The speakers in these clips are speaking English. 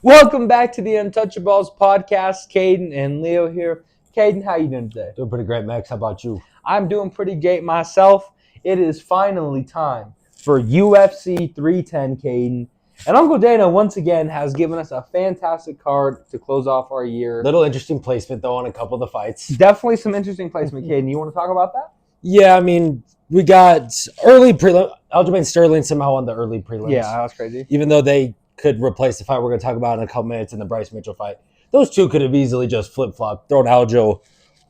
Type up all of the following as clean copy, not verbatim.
Welcome back to the Untouchaballs podcast. Caden and Leo here. Caden, how you doing today? Doing pretty great, Max. How about you? I'm doing pretty great myself. It is finally time for UFC 310, Caden. And Uncle Dana, once again, has given us a fantastic card to close off our year. Little interesting placement, though, on a couple of the fights. Definitely some interesting placement, Caden. You want to talk about that? Yeah, I mean, we got early prelim. Aljamain Sterling somehow won the early prelims. Yeah, that's crazy. Even though they could replace the fight we're going to talk about in a couple minutes in the Bryce Mitchell fight. Those two could have easily just flip-flopped, thrown Aljo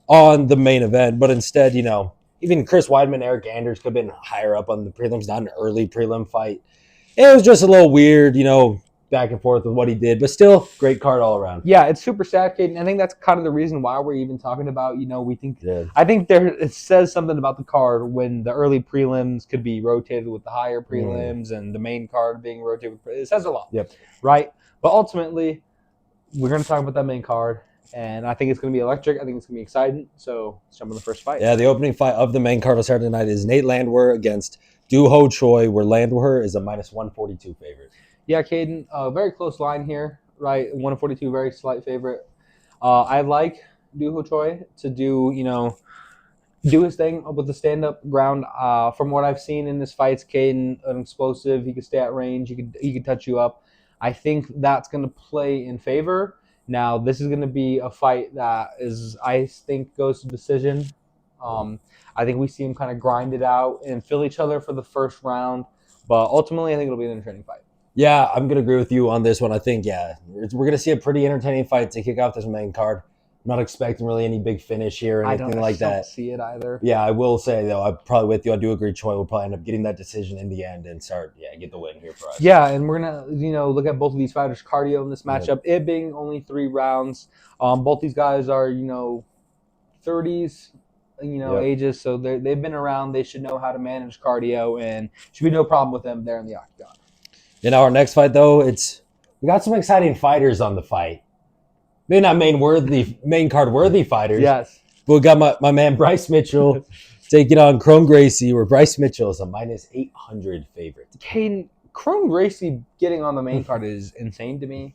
on the main event. But instead, even Chris Weidman, Eric Anders could have been higher up on the prelims, not an early prelim fight. It was just a little weird, back and forth with what he did, but still great card all around. Yeah, it's super sad, Caden. I think that's kind of the reason why we're even talking about, I think it says something about the card when the early prelims could be rotated with the higher prelims and the main card being rotated with, it says a lot. Yep. Right? But ultimately, we're going to talk about that main card, and I think it's going to be electric. I think it's going to be exciting. So let's jump in the first fight. Yeah, the opening fight of the main card on Saturday night is Nate Landwehr against Do Ho Choi, where Landwehr is a minus 142 favorite. Yeah, Caden, very close line here, right? 142, very slight favorite. I like Do Ho Choi to do his thing with the stand-up ground. From what I've seen in this fight, Caden, an explosive. He could stay at range. He could touch you up. I think that's going to play in favor. Now, this is going to be a fight that I think, goes to decision. I think we see him kind of grind it out and fill each other for the first round. But ultimately, I think it'll be an entertaining fight. Yeah, I'm going to agree with you on this one. I think, we're going to see a pretty entertaining fight to kick off this main card. I'm not expecting really any big finish here or anything like that. I don't see it either. Yeah, I will say, though, I'm probably with you. I do agree Choi will probably end up getting that decision in the end and get the win here for us. Yeah, and we're going to, look at both of these fighters' cardio in this matchup. It being only 3 rounds. Both these guys are, 30s, ages, so they've been around. They should know how to manage cardio, and should be no problem with them there in the octagon. In our next fight, though, we got some exciting fighters on the fight. Maybe not main card worthy fighters. Yes. But we got my man Bryce Mitchell taking on Crone Gracie, where Bryce Mitchell is a minus 800 favorite. Caden, Crone Gracie getting on the main card is insane to me.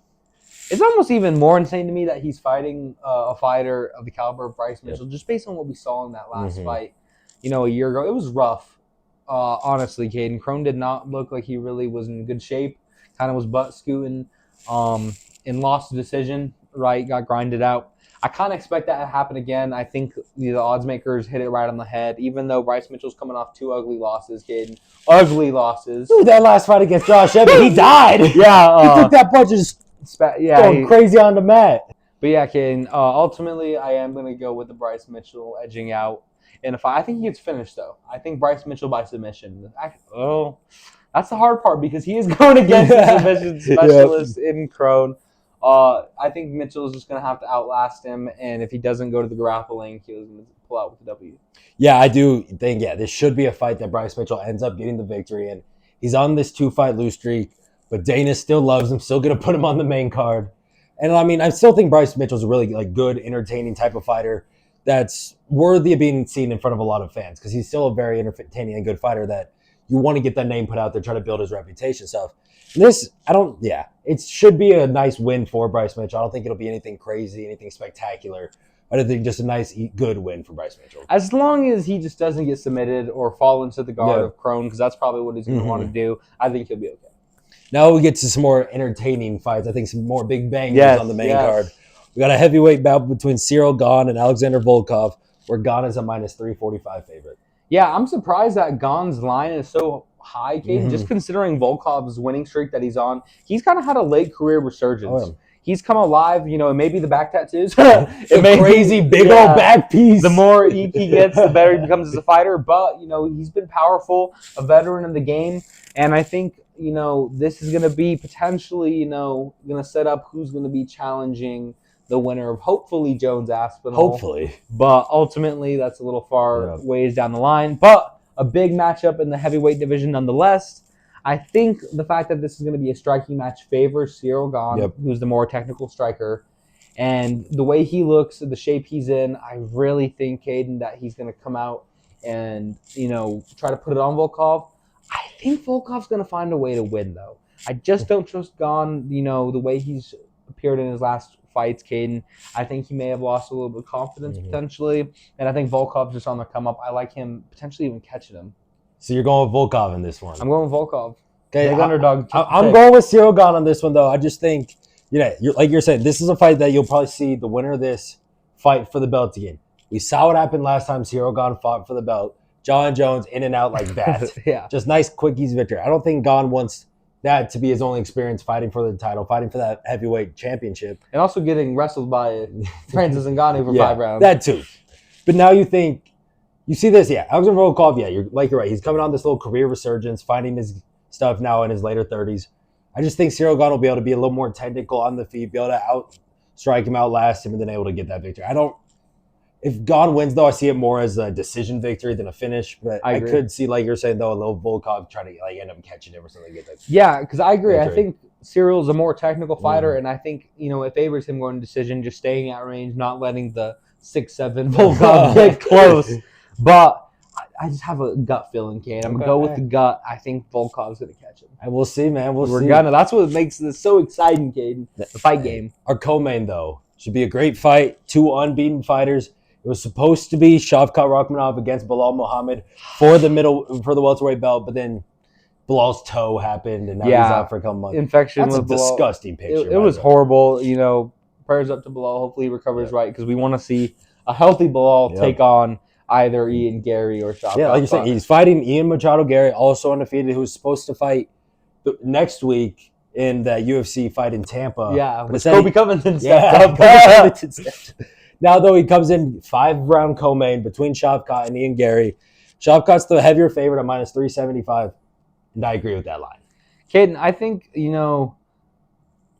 It's almost even more insane to me that he's fighting a fighter of the caliber of Bryce Mitchell, just based on what we saw in that last fight, a year ago. It was rough. Honestly, Caden, Crone did not look like he really was in good shape. Kind of was butt scooting and lost the decision, right? Got grinded out. I kind of expect that to happen again. I think the odds makers hit it right on the head, even though Bryce Mitchell's coming off 2 ugly losses, Caden. Ugly losses. Dude, that last fight against Josh Evans, he died. Yeah. He took that punch and just going crazy on the mat. But yeah, Caden, ultimately, I am going to go with the Bryce Mitchell edging out. And I think he gets finished, though. I think Bryce Mitchell by submission. That's the hard part because he is going against the submission specialist in Crone. I think Mitchell is just going to have to outlast him, and if he doesn't go to the grappling, he's going to pull out with the W. Yeah, I do think, this should be a fight that Bryce Mitchell ends up getting the victory in. He's on this 2-fight lose streak, but Dana still loves him, still going to put him on the main card. And, I still think Bryce Mitchell's a really good, entertaining type of fighter that's worthy of being seen in front of a lot of fans because he's still a very entertaining and good fighter that you want to get that name put out there, try to build his reputation stuff. It should be a nice win for Bryce Mitchell. I don't think it'll be anything crazy, anything spectacular. I don't think just a nice, good win for Bryce Mitchell. As long as he just doesn't get submitted or fall into the guard of Crone, because that's probably what he's going to want to do, I think he'll be okay. Now we get to some more entertaining fights. I think some more big bangers on the main card. We got a heavyweight bout between Cyril Gane and Alexander Volkov, where Gane is a minus 345 favorite. Yeah, I'm surprised that Gane's line is so high, Kate. Just considering Volkov's winning streak that he's on, he's kind of had a late career resurgence. He's come alive, it may be the back tattoos. Crazy big old back piece. The more he gets, the better he becomes as a fighter. But, he's been powerful, a veteran in the game. And I think, this is going to be potentially, going to set up who's going to be challenging the winner of hopefully Jones Aspinall. Hopefully. But ultimately, that's a little far ways down the line. But a big matchup in the heavyweight division nonetheless. I think the fact that this is going to be a striking match favors Cyril Gane, who's the more technical striker. And the way he looks, the shape he's in, I really think, Caden, that he's going to come out and, try to put it on Volkov. I think Volkov's going to find a way to win, though. I just don't trust Gon, the way he's appeared in his last fights, Caden. I think he may have lost a little bit of confidence potentially. And I think Volkov's just on the come up. I like him potentially even catching him. So you're going with Volkov in this one. I'm going with Volkov. Okay, Big underdog. I'm going with Cyril Gane on this one, though. I just think, like you're saying, this is a fight that you'll probably see the winner of this fight for the belt again. We saw what happened last time Cyril Gane fought for the belt. John Jones in and out like that. Yeah. Just nice, quick, easy victory. I don't think Gane wants that to be his only experience fighting for the title, fighting for that heavyweight championship. And also getting wrestled by Francis Ngannou for 5 rounds. That too. But now you see this, Alexander Volkov, you're right. He's coming on this little career resurgence, finding his stuff now in his later 30s. I just think Cyril Gane will be able to be a little more technical on the feet, be able to strike him, outlast him, and then able to get that victory. If Gane wins, though, I see it more as a decision victory than a finish. But I could see, like you're saying, though, a little Volkov trying to end up catching him or something. Yeah, because I agree. Victory. I think Cyril's a more technical fighter, and I think, it favors him going to decision, just staying at range, not letting the 6'7" Volkov get close. But I just have a gut feeling, Kane. I'm going to go with the gut. I think Volkov's going to catch him. And we'll see, man. We're see. That's what makes this so exciting, Caden. The fight game. Our co-main, though, should be a great fight. 2 unbeaten fighters. It was supposed to be Shavkat Rakhmonov against Belal Muhammad for the welterweight belt, but then Bilal's toe happened, and now he's out for a couple months. Infection That's with a Belal. Disgusting picture. It was horrible. Prayers up to Belal. Hopefully he recovers right, because we want to see a healthy Belal take on either Ian Gary or Shavkat. Yeah, like you're saying, he's fighting Ian Machado Gary, also undefeated, who's supposed to fight next week in that UFC fight in Tampa. Yeah, but Kobe Covington stepped up. Now, though, he comes in 5-round co-main between Shavkat and Ian Gary. Shavkat's the heavier favorite at minus 375, and I agree with that line. Caden, I think, Ian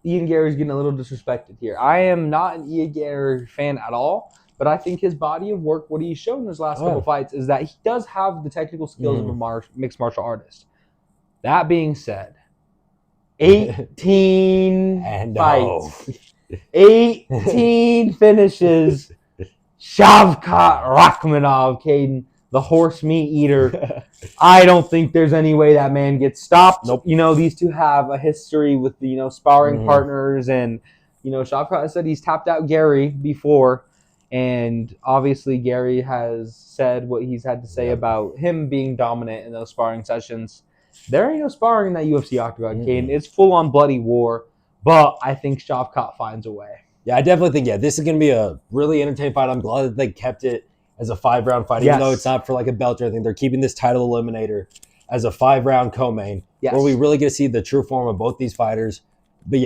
Gary's getting a little disrespected here. I am not an Ian Gary fan at all, but I think his body of work, what he's shown in his last couple fights, is that he does have the technical skills of a mixed martial artist. That being said, 18 fights. 18 finishes. Shavkat Rakhmonov, Caden, the horse meat eater. I don't think there's any way that man gets stopped. Nope. These two have a history with the sparring partners, and Shavkat said he's tapped out Gary before, and obviously Gary has said what he's had to say about him being dominant in those sparring sessions. There ain't no sparring in that UFC octagon, Caden. It's full on bloody war. But I think Shavkat finds a way. Yeah, I definitely think, this is going to be a really entertaining fight. I'm glad that they kept it as a 5-round fight, even though it's not for like a belt or anything. They're keeping this title eliminator as a 5-round co-main, where we really get to see the true form of both these fighters. But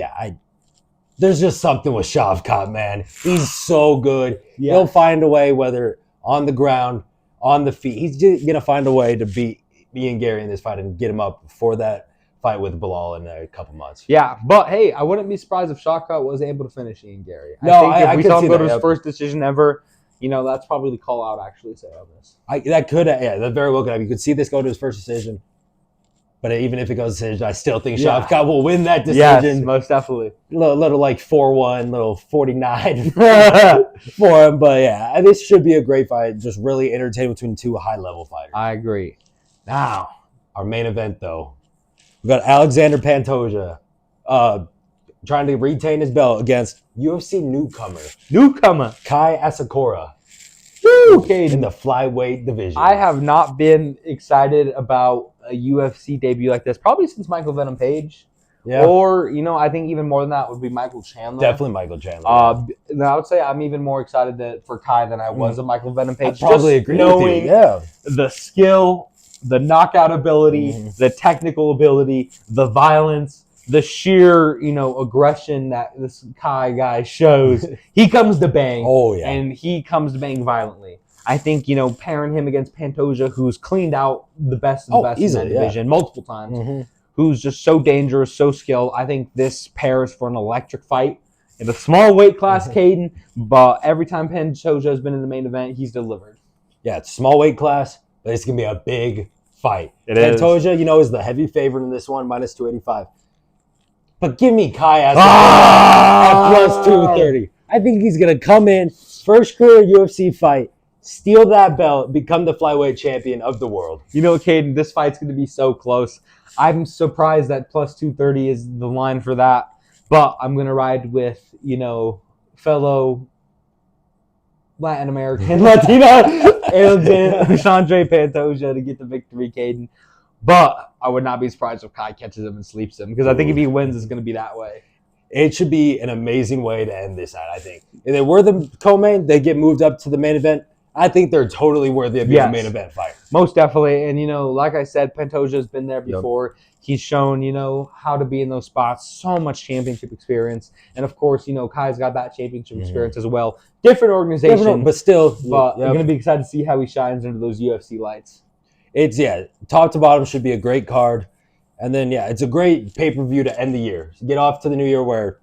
there's just something with Shavkat, man. He's so good. Yeah. He'll find a way, whether on the ground, on the feet. He's just going to find a way to beat Ian Gary in this fight and get him up for that fight with Belal in a couple months. Yeah, but hey, I wouldn't be surprised if Shavkat was able to finish Ian Gary. I think if we saw him go to his that, first decision ever, that's probably the call out actually say on this. That very well could have. You could see this go to his first decision. But even if it goes to decision, I still think Shavkat will win that decision. Yes, most definitely. Little like 4-1, little 49 for him. But this should be a great fight. Just really entertaining between 2 high-level fighters. I agree. Now, our main event, though. We've got Alexander Pantoja trying to retain his belt against UFC newcomer Kai Asakura. In the flyweight division. I have not been excited about a UFC debut like this probably since Michael Venom Page. Yeah. Or, I think even more than that would be Michael Chandler. Definitely Michael Chandler. I would say I'm even more excited for Kai than I was of Michael Venom Page. I probably agree with you. Yeah. The skill, the knockout ability, the technical ability, the violence, the sheer, aggression that this Kai guy shows. He comes to bang. Oh, yeah. And he comes to bang violently. I think, pairing him against Pantoja, who's cleaned out the best of the best easily, in that division multiple times, who's just so dangerous, so skilled. I think this pairs for an electric fight in a small weight class, Caden, but every time Pantoja has been in the main event, he's delivered. Yeah, it's a small weight class. But it's going to be a big fight. Pantoja, is the heavy favorite in this one, minus 285. But give me Kai at plus 230. I think he's going to come in, first career UFC fight, steal that belt, become the flyweight champion of the world. You know, Caden, this fight's going to be so close. I'm surprised that plus 230 is the line for that. But I'm going to ride with, fellow Latin American, Latino, Alexandre Pantoja to get the victory, Caden. But I would not be surprised if Kai catches him and sleeps him, because I think if he wins, it's going to be that way. It should be an amazing way to end this out, I think. If they were the co-main, they get moved up to the main event. I think they're totally worthy of being a main event fight. Most definitely. And, like I said, Pantoja's been there before. Yep. He's shown, how to be in those spots. So much championship experience. And, of course, Kai's got that championship experience as well. Different organization. But still. But I'm going to be excited to see how he shines under those UFC lights. It's, top to bottom should be a great card. And then, it's a great pay-per-view to end the year. Get off to the new year where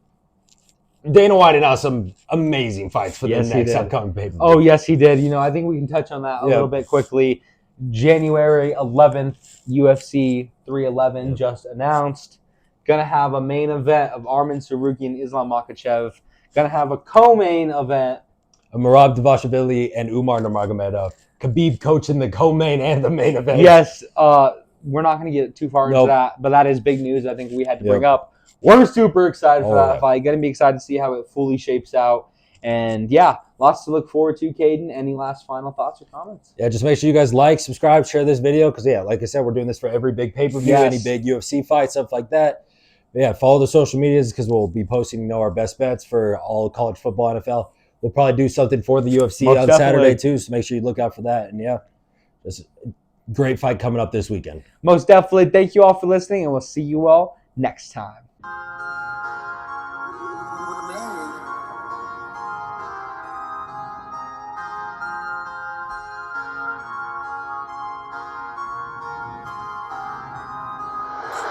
Dana White announced some amazing fights for the next upcoming pay-per-view. Oh, yes, he did. I think we can touch on that a little bit quickly. January 11th, UFC 311 just announced. Going to have a main event of Arman Sarukian and Islam Makhachev. Going to have a co-main event of Merab Dvalishvili and Umar Nurmagomedov. Khabib coaching the co-main and the main event. Yes, we're not going to get too far into that, but that is big news I think we had to bring up. We're super excited for that fight. Going to be excited to see how it fully shapes out. And, lots to look forward to, Caden. Any last final thoughts or comments? Yeah, just make sure you guys like, subscribe, share this video because, like I said, we're doing this for every big pay-per-view, any big UFC fight, stuff like that. But follow the social medias because we'll be posting, our best bets for all college football, NFL. We'll probably do something for the UFC on Saturday, too, so make sure you look out for that. And, just great fight coming up this weekend. Most definitely. Thank you all for listening, and we'll see you all next time.